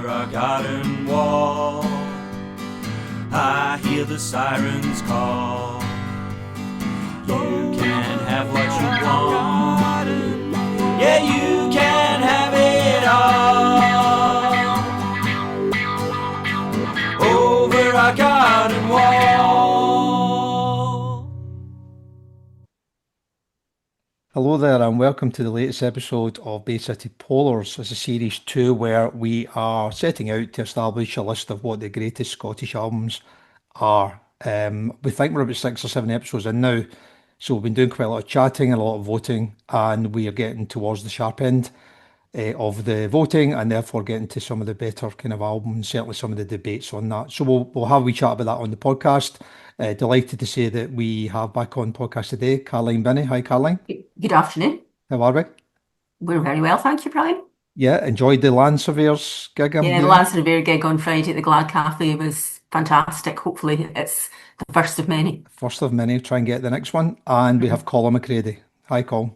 a garden wall. I hear the sirens call. You can have what you want. Yeah, you can have it all over a garden wall. Hello there, and welcome to the latest episode of Bay City Polars. This is series 2, where we are setting out to establish a list of what the greatest Scottish albums are. We think we're about 6 or 7 episodes in now, so we've been doing quite a lot of chatting and a lot of voting, and we are getting towards the sharp end of the voting, and therefore getting to some of the better kind of albums, certainly some of the debates on that. So we'll have a wee chat about that on the podcast. Delighted to say that we have back on podcast today Caroline Binney. Hi, Caroline. Good afternoon. How are we? We're very well, thank you, Brian. Yeah, enjoyed the Land Surveyors gig, I'm Yeah, the hearing. Lansing Beer gig on Friday at the Glad Cafe was fantastic. Hopefully, it's the first of many. First of many, try and get the next one. And we have Colin McCready. Hi, Colin.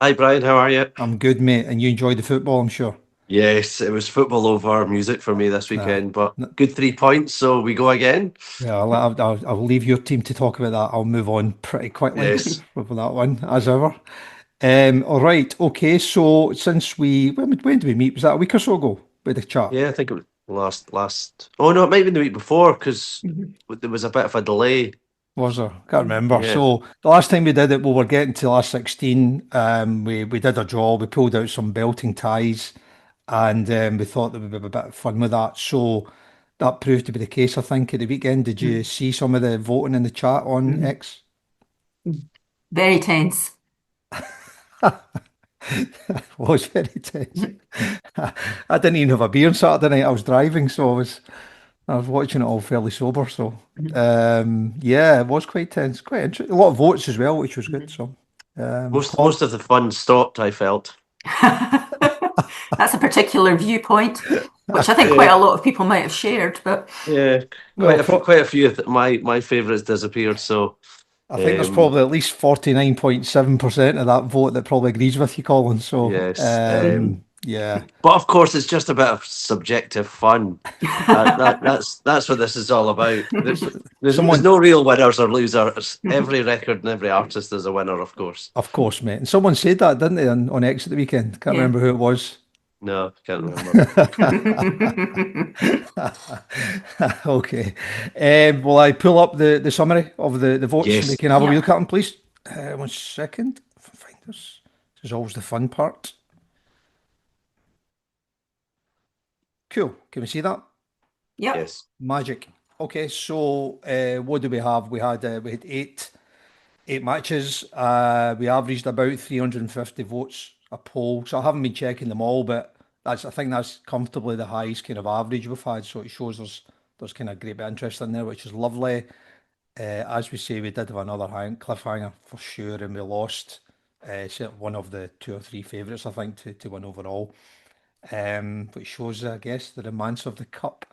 Hi Brian, how are you? I'm good, mate. And you enjoyed the football, I'm sure. Yes, it was football over music for me this Uh, weekend, but n- good 3 points, so we go again. yeah, I'll leave your team to talk about that. I'll move on pretty quickly Yes. with that one, as ever. All right, okay. So since when did we meet? Was that a week or so ago with the chat? Yeah, I think it was last. Oh no, it might have been the week before because Mhm. there was a bit of a delay. Was there? Can't remember. Yeah. So the last time we did it, we were getting to last 16. We did a draw. We pulled out some belting ties, and we thought that we'd have a bit of fun with that. So that proved to be the case, I think, at the weekend. Did you see some of the voting in the chat on Mhm. X? Very tense. Was very tense. I didn't even have a beer on Saturday night. I was driving, so I was watching it all fairly sober. So yeah, it was quite tense, quite interesting. A lot of votes as well, which was good. So Most Colin, most of the fun stopped, I felt. That's a particular viewpoint, which I think quite Yeah, a lot of people might have shared, but yeah. well, Quite a few of my favourites disappeared, so I think there's um probably at least 49.7% of that vote that probably agrees with you, Colin. So yes. yeah, But of course, it's just a bit of subjective fun. That's what this is all about. There's someone, no real winners or losers. Every record and every artist is a winner, of course. of course, mate. And someone said that, didn't they, on X at the weekend? Can't yeah. remember who it was. No, can't remember. Okay. Will I pull up the summary of the votes and we Yes. can have a wee Yeah. look at them, please? 1 second. If I find this. This is always the fun part. Cool. Can we see that? Yep. Yes. Magic. Okay, so what do we have? We had eight matches. We averaged about 350 votes a poll. So I haven't been checking them all, but I think that's comfortably the highest kind of average we've had. So it shows there's kind of great bit of interest in there, which is lovely. As we say, we did have another cliffhanger for sure, and we lost certainly one of the two or three favourites, I think, to win overall. Which shows, I guess, the romance of the cup.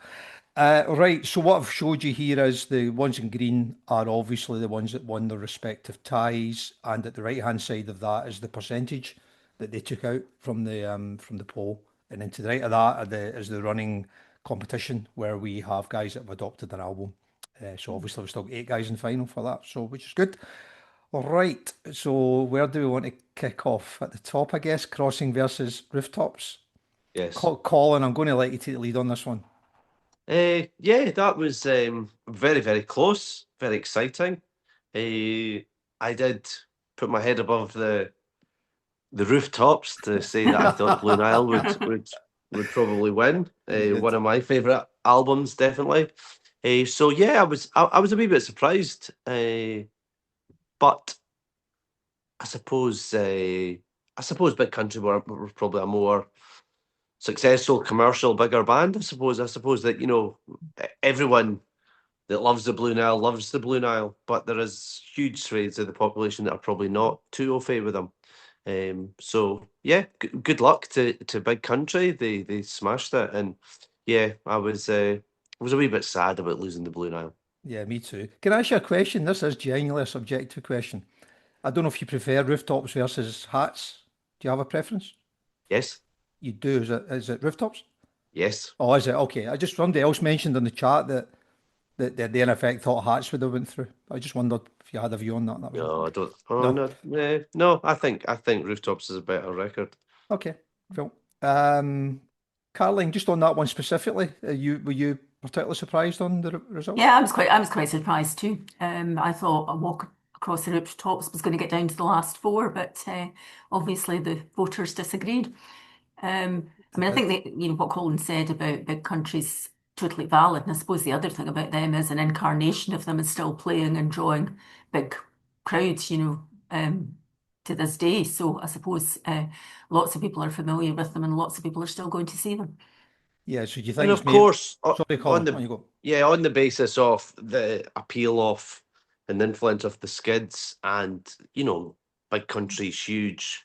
Right, so what I've showed you here is the ones in green are obviously the ones that won their respective ties, and at the right-hand side of that is the percentage that they took out from the poll, and then to the right of that is the running competition where we have guys that have adopted an album. So obviously we've still got 8 guys in final for that, so which is good. All right, so where do we want to kick off? At the top, I guess, Crossing versus Rooftops. Yes. Colin, I'm going to let you take the lead on this one. Yeah, that was very, very close, very exciting. I did put my head above the rooftops to say that I thought Blue Nile would probably win. You did. One of my favourite albums, definitely. So yeah, I was a wee bit surprised, but I suppose Big Country were probably a more successful commercial bigger band. I suppose that everyone that loves the Blue Nile loves the Blue Nile, but there is huge swathes of the population that are probably not too au fait with them. So yeah, good luck to Big Country. They smashed it, and yeah, I was a wee bit sad about losing the Blue Nile. Yeah, me too. Can I ask you a question? This is genuinely a subjective question. I don't know if you prefer rooftops versus hats. Do you have a preference? Yes, You do. Is it rooftops? Yes. Oh, is it? Okay. I just somebody else mentioned in the chat that they in effect thought Hats would have went through. I just wondered if you had a view on that. That was No, I don't. Oh no. no, no. I think Rooftops is a better record. Okay. Cool. Caroline, just on that one specifically, were you particularly surprised on the result? Yeah, I was quite surprised too. I thought a walk across the rooftops was going to get down to the last four, but obviously the voters disagreed. I mean, I think that, what Colin said about big countries totally valid. And I suppose the other thing about them is an incarnation of them is still playing and drawing big crowds, to this day. So I suppose lots of people are familiar with them and lots of people are still going to see them. Yeah. So do you And think it's of maybe? course, Sorry, on Colin. On the you go. on the basis of the appeal of and influence of the Skids, and big countries, huge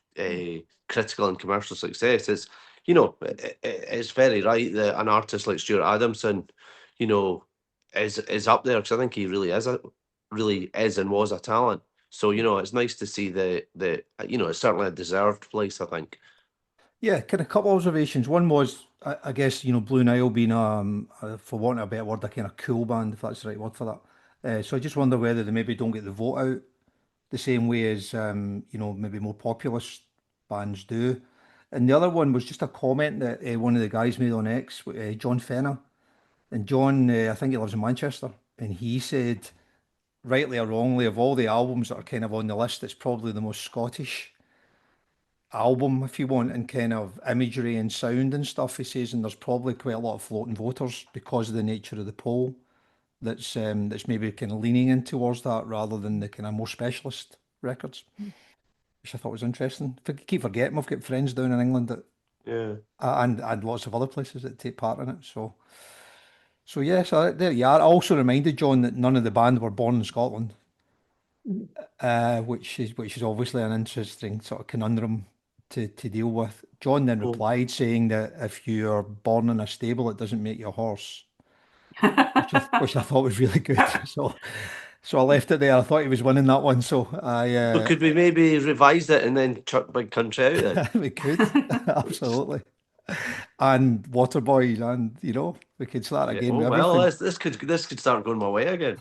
critical and commercial success, it's very right that an artist like Stuart Adamson, you know, is up there, because I think he really is and was a talent. So it's nice to see it's certainly a deserved place, I think. Yeah, kind of couple observations. One was, I guess, Blue Nile being, for want of a better word, a kind of cool band, if that's the right word for that. So I just wonder whether they maybe don't get the vote out the same way as, maybe more populist bands do. And the other one was just a comment that one of the guys made on X, John Fenner. And John, I think he lives in Manchester, and he said, rightly or wrongly, of all the albums that are kind of on the list, it's probably the most Scottish album, if you want, and kind of imagery and sound and stuff. He says, and there's probably quite a lot of floating voters because of the nature of the poll. That's maybe kind of leaning in towards that rather than the kind of more specialist records, which I thought was interesting. I keep forgetting we've got friends down in England that Yeah. and lots of other places that take part in it. So yeah, so there you are. I also reminded John that none of the band were born in Scotland, which is obviously an interesting sort of conundrum to deal with. John then Well, replied saying that if you're born in a stable, it doesn't make you a horse, which I thought was really good. So I left it there. I thought he was winning that one, so so could we maybe revise it and then chuck Big Country out then? we could absolutely. And Waterboy, and we could start Yeah. again Oh with well, everything. this could start going my way again.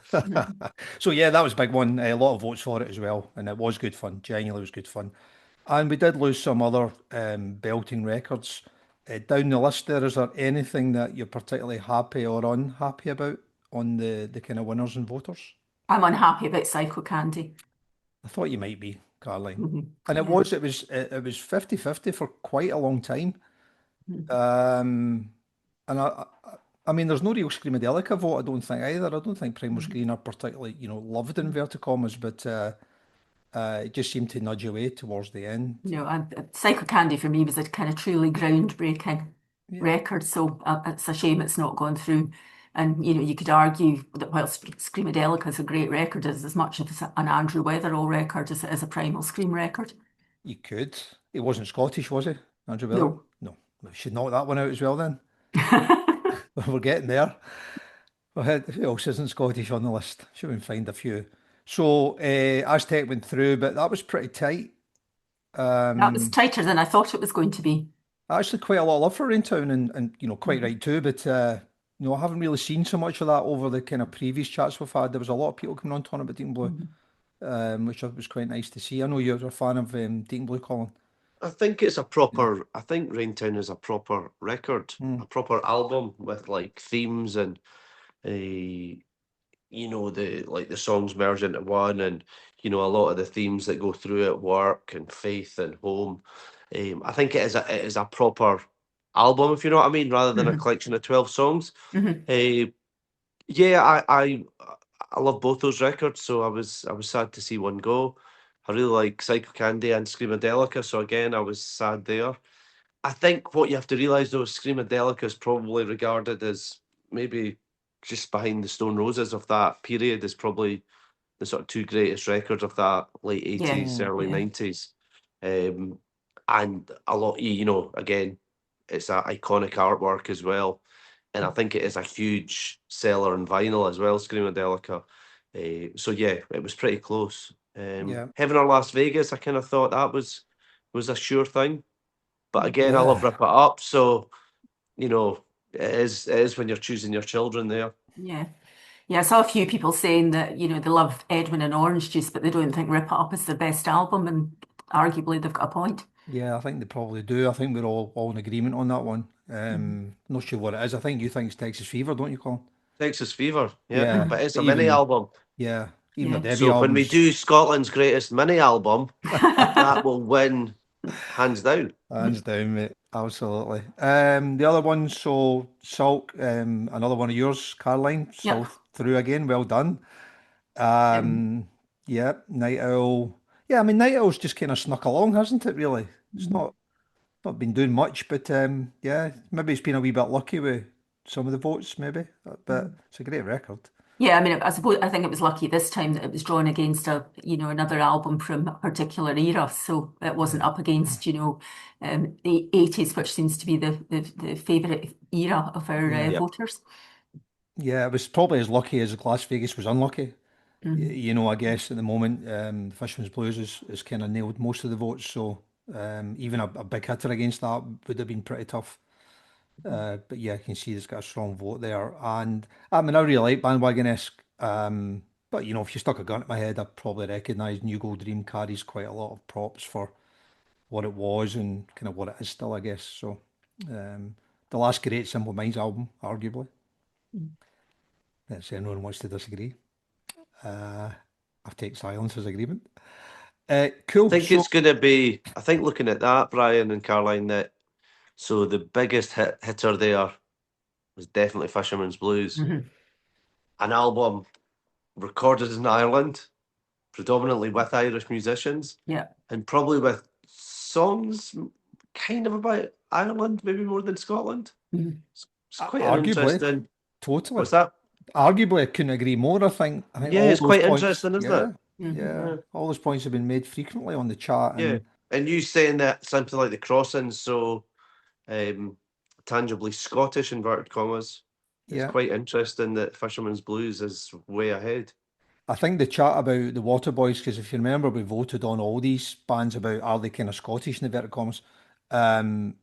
So yeah, that was a big one. A lot of votes for it as well, and it was good fun. Genuinely was good fun. And we did lose some other belting records down the list. There, is there anything that you're particularly happy or unhappy about on the kind of winners and voters? I'm unhappy about Psycho Candy. I thought you might be, Caroline. And Yeah. it was 50-50 for quite a long time. Mhm. And I mean, there's no real Screamadelica vote, I don't think either. I don't think Primal Mhm. Screen are particularly, loved in inverted commas, but it just seemed to nudge away towards the end. Psycho Candy for me was a kind of truly groundbreaking Yeah, record, so it's a shame it's not gone through. And you could argue that while Screamadelica is a great record, it's as much of an Andrew Weatherall record as it is a Primal Scream record. you could. He wasn't Scottish, was he, Andrew Weatherall? No. No. We should knock that one out as well then. We're getting there. Who else isn't Scottish on the list? Should we find a few? So Aztec went through, but that was pretty tight. That was tighter than I thought it was going to be. Actually, quite a lot of love for Raintown, and quite Mhm. right too. But I haven't really seen so much of that over the kind of previous chats we've had. There was a lot of people coming on talking about Deacon Blue, Mhm. which was quite nice to see. I know you're a fan of Deacon Blue, Colin. I think it's a proper. I think Raintown is a proper record, Mm. a proper album with like themes and uh, the songs merge into one, and a lot of the themes that go through it, work and faith and home. I think it is a proper album, if you know what I mean, rather than a Mhm. collection of 12 songs. Mhm. Uh, yeah, I love both those records, so I was sad to see one go. I really like Psycho Candy and Screamadelica, so again I was sad there. I think what you have to realise though, Screamadelica is probably regarded as maybe just behind the Stone Roses of that period, is probably the sort of two greatest records of that late Yeah, 80s, Mm. early yeah. 90s. And a lot, again, it's that iconic artwork as well. And I think it is a huge seller in vinyl as well, Screamadelica. So yeah, it was pretty close. Yeah, Heaven or Las Vegas, I kind of thought that was a sure thing. But again, I love yeah, Rip It Up, so you know, It is when you're choosing your children there. Yeah. Yeah, I saw a few people saying that, they love Edwin and Orange Juice, but they don't think Rip It Up is their best album, and arguably they've got a point. Yeah, I think they probably do. I think we're all in agreement on that one. Mhm. Not sure what it is. I think you think it's Texas Fever, don't you, Colin? Texas Fever, yeah, Yeah, but it's but a mini even album. yeah, even the Yeah. debut So when we albums, do Scotland's greatest mini album, that will win hands down. hands down, mate. Absolutely. The other one, so Salt, another one of yours, Caroline. So Yep. through again, well done. Um, Yeah, Night Owl. Yeah, I mean Night Owl's just kind of snuck along, hasn't it? Really, it's not been doing much, but yeah, maybe it's been a wee bit lucky with some of the votes, maybe. But it's a great record. Yeah, I mean, I think it was lucky this time that it was drawn against another album from a particular era, so it wasn't up against, the 80s, which seems to be the favourite era of our Yeah, Yep. voters. yeah, it was probably as lucky as Las Vegas was unlucky. Mhm. I guess at the moment, the Fisherman's Blues is kind of nailed most of the votes, so even a big hitter against that would have been pretty tough. But yeah, I can see it's got a strong vote there. And I mean, I really like Bandwagon-esque. But if you stuck a gun at my head, I'd probably recognise New Gold Dream carries quite a lot of props for what it was and kind of what it is still, I guess. So, the last great Simple Minds album, arguably. If anyone wants to disagree, uh, I take silence as agreement. I Cool. think So, it's going to be. I think looking at that, Brian and Caroline, that so the biggest hitter there was definitely Fisherman's Blues, Mhm. an album recorded in Ireland, predominantly with Irish musicians, Yeah. and probably with songs kind of about Ireland, maybe more than Scotland. Mhm. It's quite an arguably, interesting. totally. What's that? Arguably, I couldn't agree more. I think Yeah, all it's those quite points, interesting, isn't it? yeah, Mhm. yeah, Yeah. all those points have been made frequently on the chat, Yeah. and And you saying that something like the crossings, so um, tangibly Scottish inverted commas. It's yeah, quite interesting that Fisherman's Blues is way ahead. I think the chat about the Waterboys, because if you remember, we voted on all these bands about are they kind of Scottish in inverted commas, um,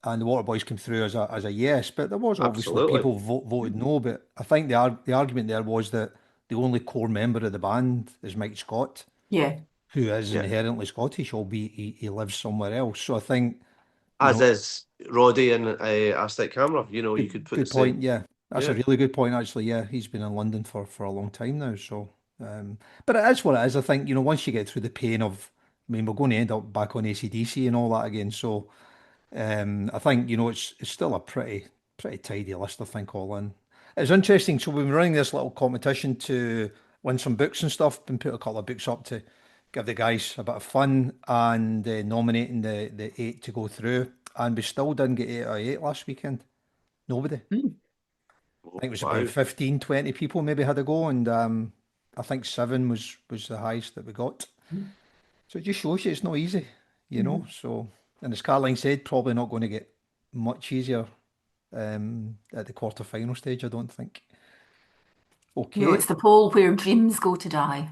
and the Waterboys came through as a yes, but there was obviously Absolutely. people voted no, but I think the argument there was that the only core member of the band is Mike Scott, Yeah. who is Yeah. inherently Scottish, albeit he lives somewhere else. So I think, you As know, is Roddy and Aztec Camera. You could put the good point. same. Yeah, that's a Yeah. really good point, actually. Yeah, he's been in London for a long time now. So, but it is what it is. I think, once you get through the pain of, I mean, we're going to end up back on AC/DC and all that again. So, I think, it's still a pretty tidy list, I think, all in. It's interesting. So we've been running this little competition to win some books and stuff. Been put a couple of books up to give the guys a bit of fun and nominating the eight to go through. And we still didn't get 8 out of 8 last weekend. Nobody. Mm. I think it was about Wow. 15, 20 people maybe had a go, and I think 7 was the highest that we got. So it just shows you it's not easy, Mhm. So, and as Caroline said, probably not going to get much easier at the quarter final stage, I don't think. Okay, It's the poll where dreams go to die.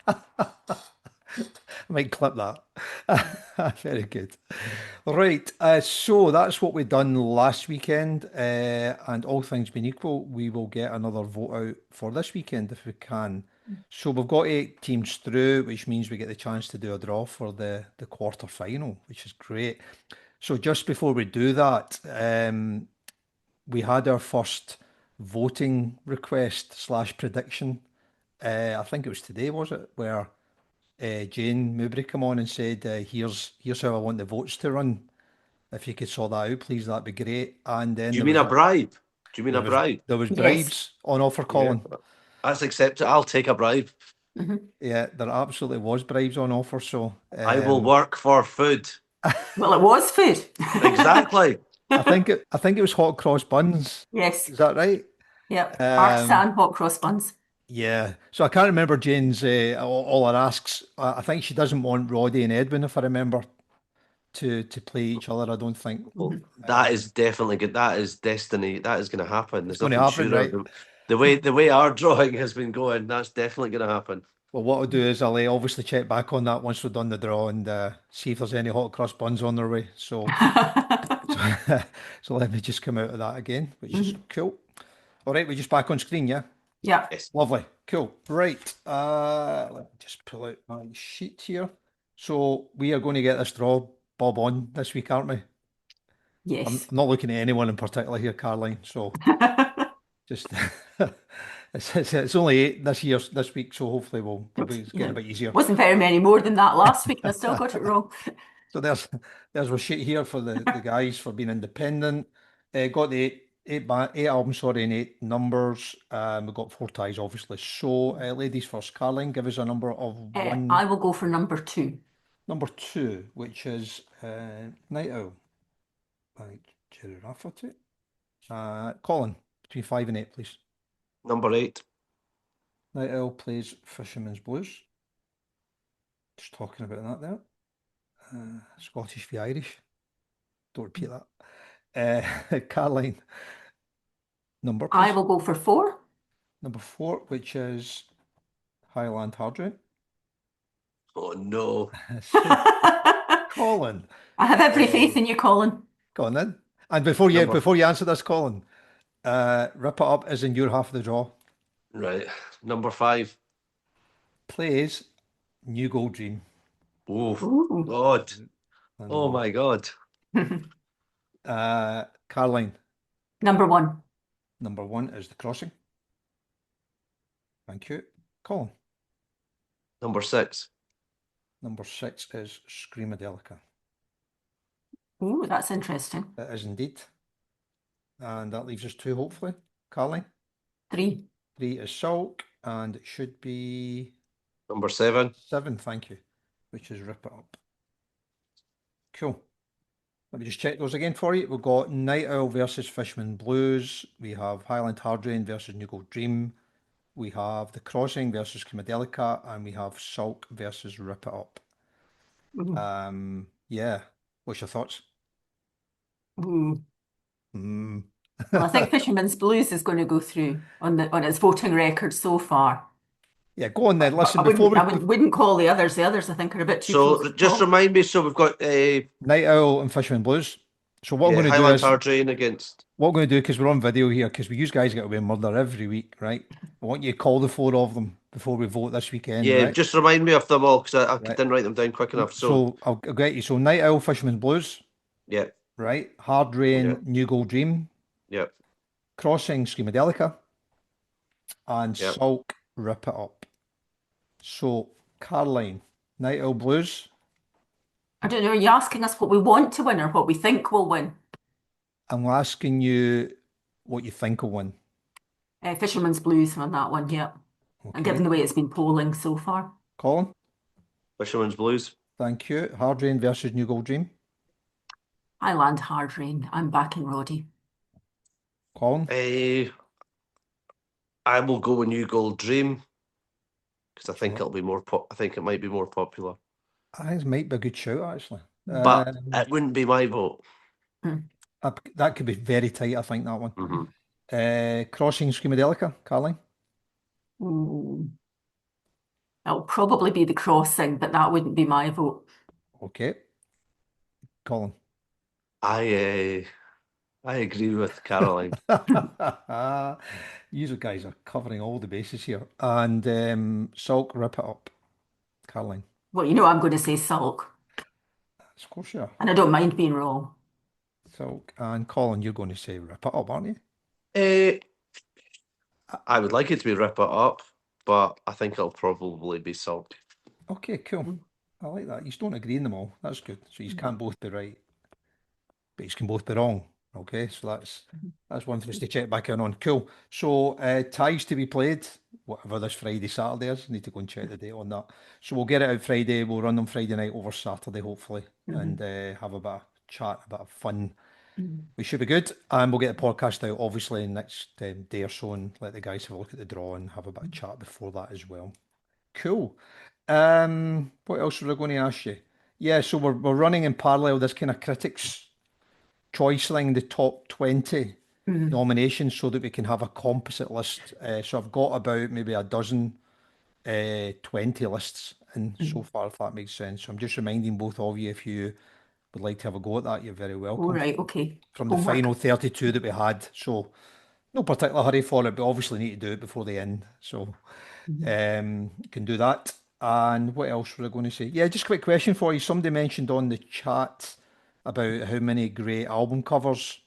I might clip that. Very good. Right, so that's what we done last weekend, and all things being equal, we will get another vote out for this weekend if we can. So we've got 8 teams through, which means we get the chance to do a draw for the quarter final, which is great. So just before we do that, we had our first voting request slash prediction. I think it was today, was it? Where Jane Mowbray come on and said, here's how I want the votes to run. If you could sort that out, please, that'd be great. And then Do you mean a bribe? Do you mean a bribe? there was Yes. bribes on offer, Yeah. Colin. That's accepted. I'll take a bribe. Mhm. Yeah, there absolutely was bribes on offer. So I will work for food. Well, it was food. Exactly. I think it was hot cross buns. Yes. Is that right? Yep. Um, Artisan hot cross buns. yeah. So I can't remember Jane's all her asks. I think she doesn't want Roddy and Edwin, if I remember, to play each other. I don't think Well, Mhm. that is definitely good. That is destiny. That is going to happen. it's There's going to nothing happen, surer. right? The way our drawing has been going, that's definitely going to happen. Well, what I'll do is I'll obviously check back on that once we've done the draw and see if there's any hot cross buns on their way. So So let me just come out of that again, which is cool. All right, we're just back on screen, yeah? Yeah. Yes. Lovely. Cool. Right. Let me just pull out my sheet here. So we are going to get this draw Bob on this week, aren't we? I'm Yes. not looking at anyone in particular here, Caroline. So just it's only 8 this week, so hopefully it's getting a bit easier. Wasn't very many more than that last week, and I still got it wrong. So there's a sheet here for the guys for being independent. Got the eight albums, sorry, and 8 numbers. We've got 4 ties, obviously. So ladies first, Caroline, give us a number of one. I will go for number 2. Number 2, which is Night Owl by Jerry Rafferty. Colin, between 5 and 8, please. Number 8. Night Owl plays Fisherman's Blues. Just talking about that there. Scottish v Irish. Don't repeat that. Caroline, number, please. I will go for 4. Number 4, which is Highland Hard Rain. Oh no. Colin, I have every faith in you, Colin. go on then. And before you Number- answer this, Colin, Rip It Up is in your half of the draw. Right. Number 5. Plays New Gold Dream. Oh Ooh. God. I Oh know. my God. Caroline, Number 1. number 1 is The Crossing. Thank you. Colin, Number 6. number 6 is Screamadelica. Ooh, that's interesting. It is indeed. And that leaves us 2, hopefully. Caroline, 3. 3 is Sulk, and it should be Number 7. 7, thank you, which is Rip It Up. Cool. Let me just check those again for you. We've got Night Owl versus Fishman Blues. We have Highland Hard Rain versus New Gold Dream. We have The Crossing versus Screamadelica, and we have Sulk versus Rip It Up. Ooh. Yeah. What's your thoughts? Ooh. Mm. Well, I think Fisherman's Blues is going to go through on its voting record so far. Yeah, go on then. Listen, I before wouldn't call the others. The others, I think, are a bit too close So to just call. remind me. So we've got Night Owl and Fisherman Blues. So what I'm going to do Highland is, Hard Rain against. what I'm going to do, because we're on video here, because we use guys get away with murder every week, right? I want you to call the 4 of them before we vote this weekend, Yeah, right? just remind me of them all because I Right. didn't write them down quick enough. So I'll get you. So Night Owl, Fisherman Blues, yeah, right? Hard Rain, Yeah. New Gold Dream, yeah. Crossing, Screamadelica, and Yep. Sulk, Rip It Up. So, Caroline, Night Owl Blues, I don't know. Are you asking us what we want to win or what we think will win? I'm asking you what you think will win. Fisherman's Blues on that one, yeah. And Okay. given the way it's been polling so far. Colin, Fisherman's Blues. thank you. Hard Rain versus New Gold Dream. Highland Hard Rain. I'm backing Roddy. Colin, I will go with New Gold Dream because I think Sure. it'll be more. I think it might be more popular, I think this might be a good shout, actually. but it wouldn't be my vote. That could be very tight, I think, that one. Mhm. Crossing, Screamadelica, Caroline. Ooh. It'll probably be The Crossing, but that wouldn't be my vote. Okay. Colin. I agree with Caroline. You guys are covering all the bases here. And Sulk, Rip It Up, Caroline. Well, you know I'm going to say Sulk, Of course you are. and I don't mind being wrong. Sulk. And Colin, you're going to say Rip It Up, aren't you? I would like it to be Rip It Up, but I think it'll probably be Sulk. Okay, cool. I like that. You don't agree in them all. That's good. So you can't both be right, but you can both be wrong. Okay, so that's one for us to check back in on. Cool. So ties to be played, whatever this Friday, Saturday is. Need to go and check the date on that. So we'll get it out Friday. We'll run them Friday night over Saturday, hopefully, and have a bit of chat, a bit of fun. We should be good, and we'll get the podcast out obviously in the next day or so, and let the guys have a look at the draw and have a bit of chat before that as well. Cool. What else was I going to ask you? Yeah, so we're running in parallel this kind of critics choice thing, the top 20 nominations, so that we can have a composite list. So I've got about maybe a dozen 20 lists in so far, if that makes sense. So I'm just reminding both of you, if you would like to have a go at that, you're very welcome. All right, okay. From the Homework. final 32 that we had. So no particular hurry for it, but obviously need to do it before the end. So can do that. And what else was I going to say? Yeah, just a quick question for you. Somebody mentioned on the chat about how many great album covers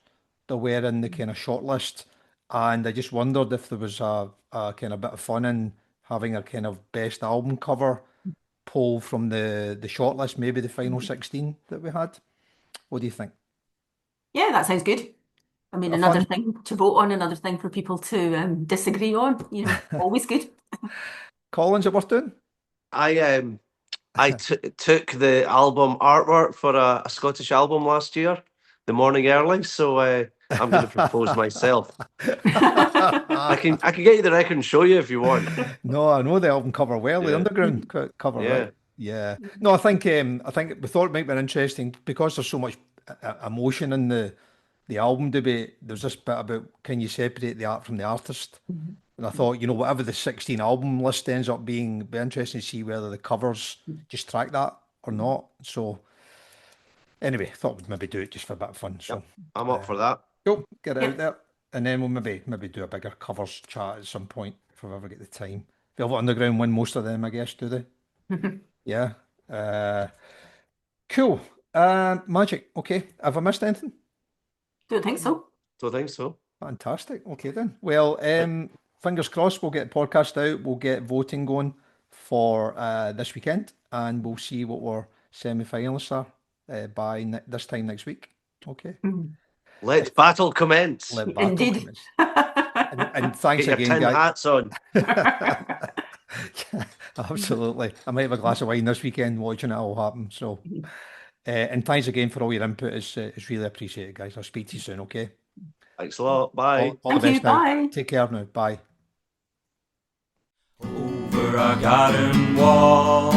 there were in the kind of shortlist. And I just wondered if there was a kind of bit of fun in having a kind of best album cover poll from the shortlist, maybe the final 16 that we had. What do you think? Yeah, that sounds good. I mean, Bit of another fun? thing to vote on, another thing for people to disagree on, always good. Collins, it worth doing? I took the album artwork for a Scottish album last year, The Morning Early. So I'm going to propose myself. I can get you the record and show you if you want. No, I know the album cover well, the Yeah. Underground cover, Yeah. right? Yeah. No, I think we thought it might be interesting because there's so much emotion in the album debate. There's this bit about can you separate the art from the artist? And I thought, whatever the 16 album list ends up being, it'd be interesting to see whether the covers just track that or not. So anyway, thought we'd maybe do it just for a bit of fun. So I'm up for that. cool, get it Yep. out there. And then we'll maybe do a bigger covers chat at some point if we ever get the time. Velvet Underground win most of them, I guess, do they? Yeah. Cool. Magic. Okay. Have I missed anything? Don't think so. Don't think so. Fantastic. Okay then. Well, fingers crossed we'll get the podcast out. We'll get voting going for this weekend and we'll see what our semi-finalists are by this time next week. Okay. Let battle commence. Let battle Indeed. commence. And thanks Get your again, tin guys. hats on. Absolutely. I might have a glass of wine this weekend watching it all happen. So, and thanks again for all your input. It's really appreciated, guys. I'll speak to you soon. Okay. Thanks a lot. Bye. All the Thank you. best now. Bye. Take care now. Bye. Over our garden wall,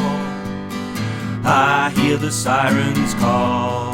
I hear the sirens call.